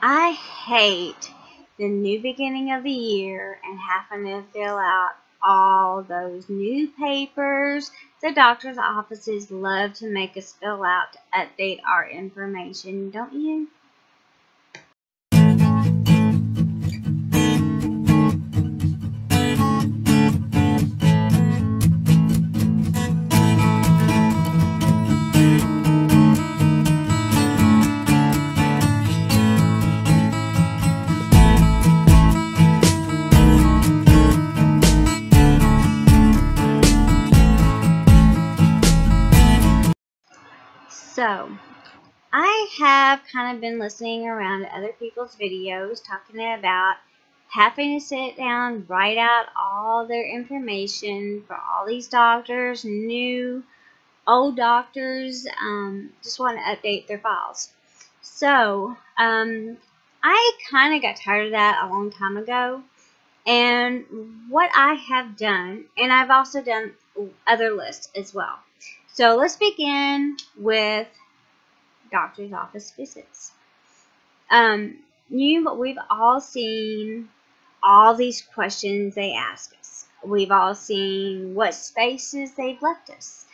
I hate the new beginning of the year and having to fill out all those new papers the doctor's offices love to make us fill out to update our information, don't you? So, I have kind of been listening around to other people's videos talking about having to sit down, write out all their information for all these doctors, new, old doctors, just want to update their files. So, I kind of got tired of that a long time ago. And what I have done, and I've also done other lists as well. So let's begin with doctor's office visits. We've all seen all these questions they ask us. We've all seen what spaces they've left us.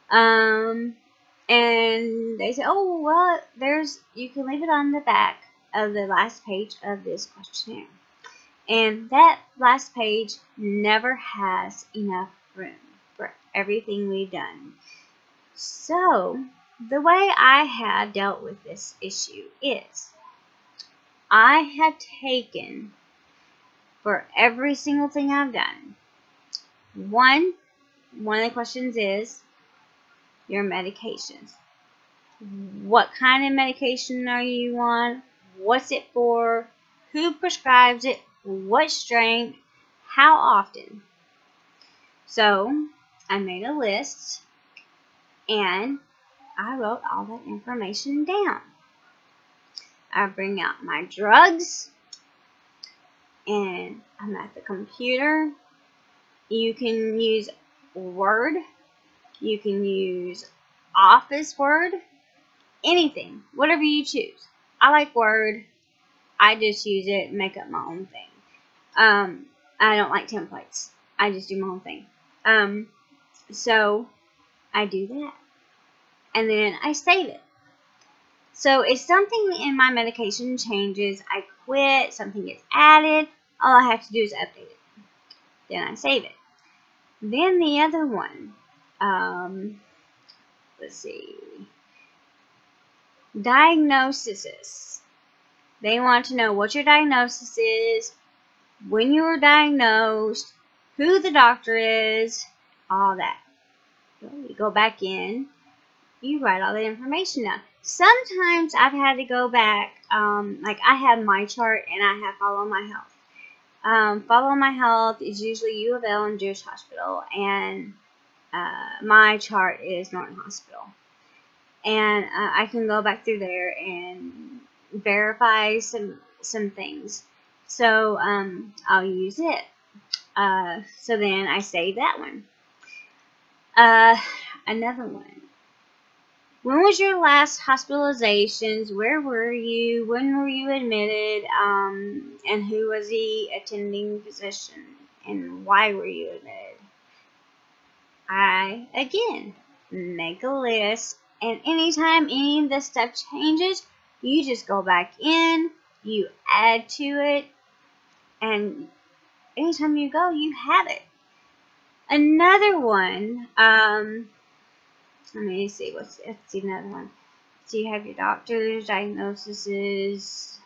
And they say, oh, well, you can leave it on the back of the last page of this questionnaire. And that last page never has enough room for everything we've done. So, the way I have dealt with this issue is I have taken, for every single thing I've done, one of the questions is your medications. What kind of medication are you on? What's it for? Who prescribes it? What strength? How often? So, I made a list and I wrote all that information down. I bring out my drugs and I'm at the computer. You can use Word. You can use Office Word. Anything. Whatever you choose. I like Word. I just use it and make up my own thing. I don't like templates. I just do my own thing. So I do that. And then I save it. So if something in my medication changes, I quit, something gets added, all I have to do is update it. Then I save it. Then the other one, let's see, diagnoses. They want to know what your diagnosis is, when you were diagnosed, who the doctor is, all that. You go back in, you write all the information down. Sometimes I've had to go back, like I have my chart and I have Follow My Health. Follow My Health is usually U of L and Jewish Hospital, and my chart is Norton Hospital. And I can go back through there and verify some things. So I'll use it. So then I save that one. Another one. When was your last hospitalizations? Where were you? When were you admitted? And who was the attending physician? And why were you admitted? I, again, make a list. And anytime any of this stuff changes, you just go back in, you add to it, and anytime you go, you have it. Another one, let me see, let's see another one. So you have your doctors, diagnoses,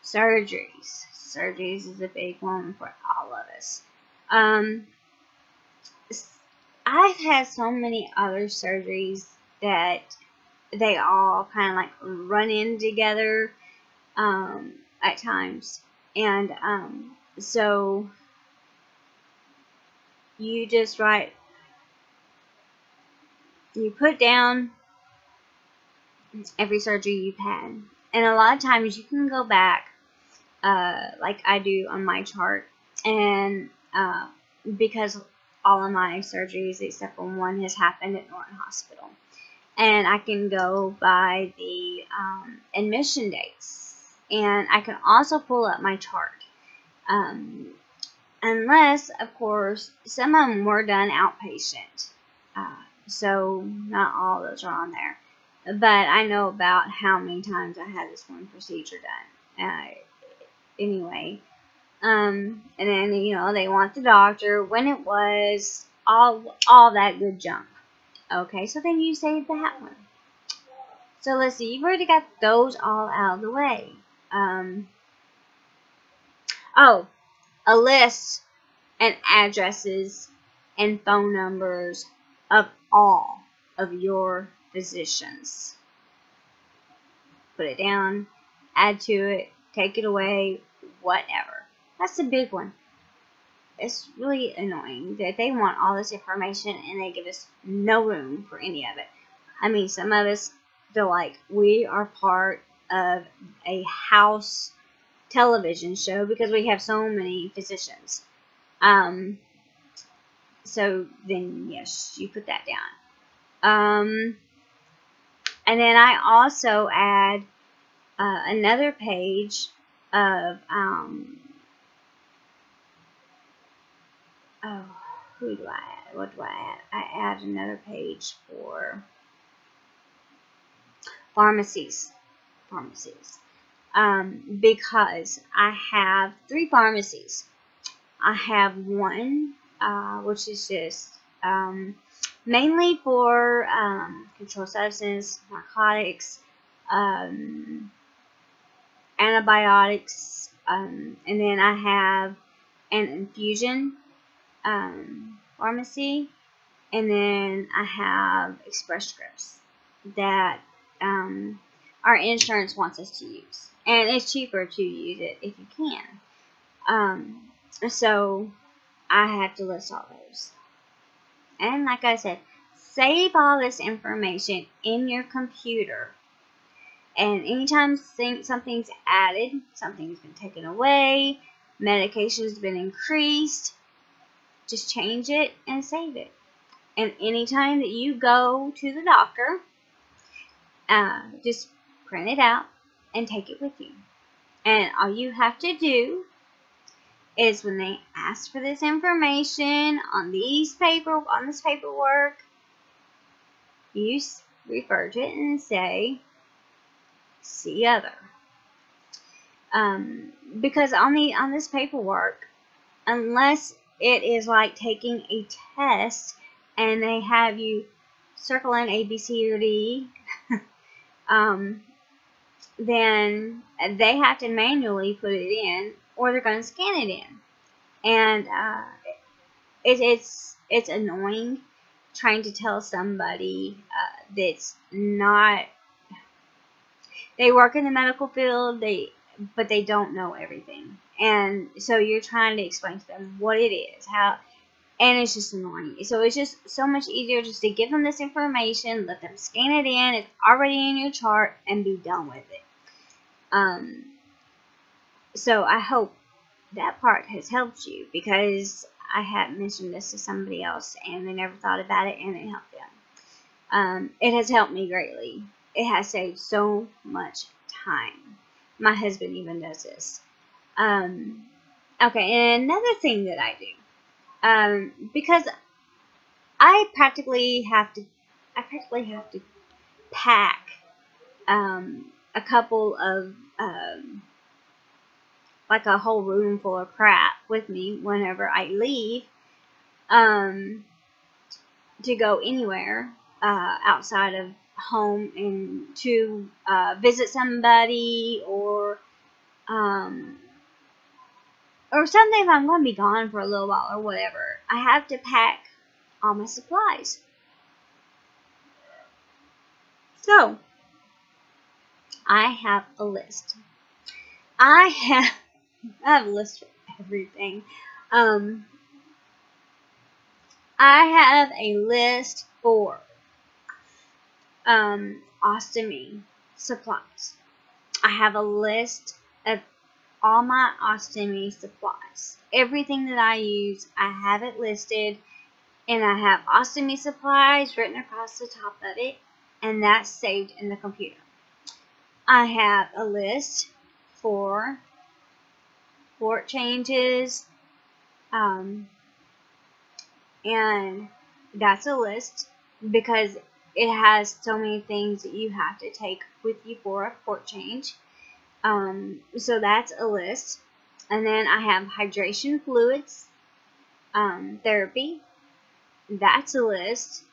surgeries. Surgeries is a big one for all of us. I've had so many other surgeries that they all kind of like run in together at times. And so you just write, you put down every surgery you've had. And a lot of times you can go back, like I do on my chart, and because all of my surgeries except for one has happened at Norton Hospital. and I can go by the admission dates, and I can also pull up my chart. Unless, of course, some of them were done outpatient, so not all those are on there. But I know about how many times I had this one procedure done. Anyway, and then they want the doctor, when it was, all that good junk. Okay, so then you save that one. So let's see, you've already got those all out of the way. Oh, a list and addresses and phone numbers of all of your physicians. Put it down, add to it, take it away, whatever. That's the big one. It's really annoying that they want all this information and they give us no room for any of it. I mean, some of us feel like we are part of a house television show because we have so many physicians. So then, yes, you put that down. And then I also add another page of, who do I add? What do I add? I add another page for pharmacies. Because I have 3 pharmacies. I have one, which is just mainly for controlled substance, narcotics, antibiotics, and then I have an infusion pharmacy, and then I have express scripts that our insurance wants us to use, and it's cheaper to use it if you can. So I have to list all those. And like I said, save all this information in your computer. And anytime something's added, something's been taken away, medication's been increased, just change it and save it. And anytime that you go to the doctor, just print it out and take it with you. And all you have to do is when they ask for this information on this paperwork, you refer to it and say, see other. Because on this paperwork, unless it is like taking a test and they have you circle in A, B, C, or D, then they have to manually put it in, or they're going to scan it in. And it's annoying trying to tell somebody that's not, they work in the medical field, but they don't know everything. And so you're trying to explain to them what it is, and it's just annoying. So it's just so much easier just to give them this information, let them scan it in, it's already in your chart, and be done with it. So I hope that part has helped you, because I had mentioned this to somebody else and they never thought about it, and it helped them. It has helped me greatly. It has saved so much time. My husband even does this. Okay, and another thing that I do, because I practically have to pack a couple of like a whole room full of crap with me whenever I leave to go anywhere outside of home, and to visit somebody or something. If I'm going to be gone for a little while or whatever, I have to pack all my supplies. So I have a list. I have a list for everything. I have a list for ostomy supplies. I have a list of all my ostomy supplies. Everything that I use, I have it listed, and I have ostomy supplies written across the top of it. and that's saved in the computer. I have a list for port changes, and that's a list because it has so many things that you have to take with you for a port change. So that's a list. And then I have hydration fluids, therapy. That's a list.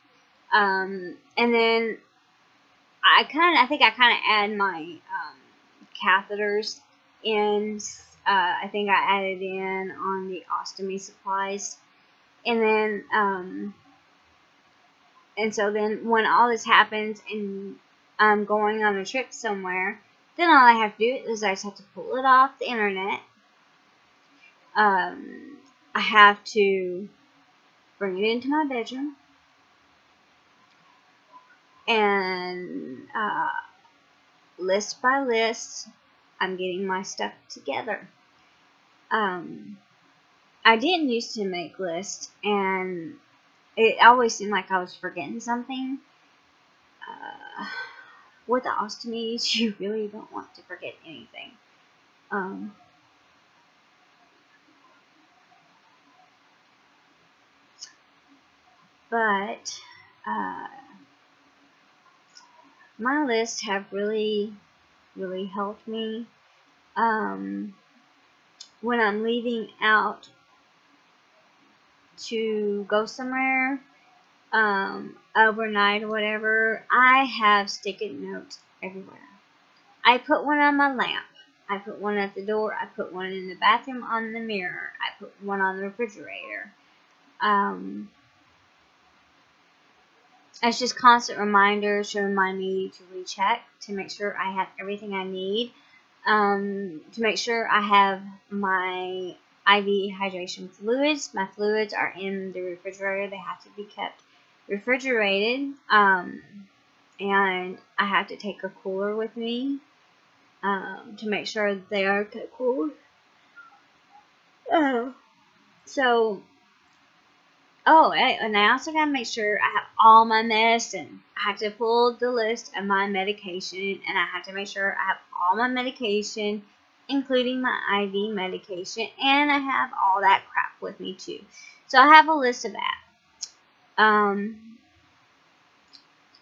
And then I think I kind of add my catheters in. I think I added in on the ostomy supplies. And then, and so then when all this happens and I'm going on a trip somewhere, then all I have to do is I just have to pull it off the internet. I have to bring it into my bedroom and list by list, I'm getting my stuff together. I didn't used to make lists, and it always seemed like I was forgetting something. With the ostomies, you really don't want to forget anything. But my lists have really helped me. When I'm leaving out to go somewhere, overnight or whatever, I have sticky notes everywhere. I put one on my lamp. I put one at the door. I put one in the bathroom on the mirror. I put one on the refrigerator. It's just constant reminders to remind me to recheck, to make sure I have everything I need, to make sure I have my IV hydration fluids. My fluids are in the refrigerator. They have to be kept refrigerated, and I have to take a cooler with me to make sure they are kept cool. And I also gotta make sure I have all my medicine. I have to pull the list of my medication, and I have to make sure I have all my medication, including my IV medication, and I have all that crap with me too. So I have a list of that.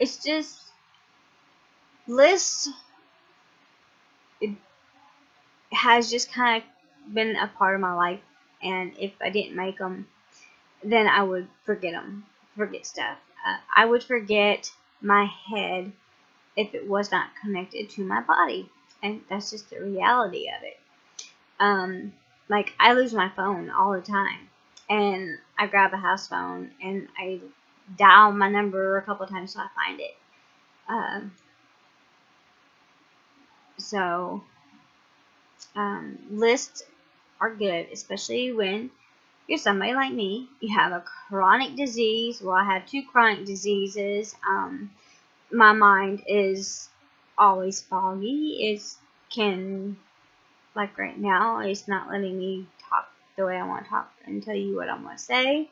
It's just lists. It has just kind of been a part of my life, and if I didn't make them, then I would forget stuff. I would forget my head if it was not connected to my body, and that's just the reality of it. Like, I lose my phone all the time, and I grab a house phone and I dial my number a couple times so I find it. Lists are good, especially when you're somebody like me. You have a chronic disease. Well, I have 2 chronic diseases. My mind is always foggy. Like right now, it's not letting me talk the way I want to talk and tell you what I want to say.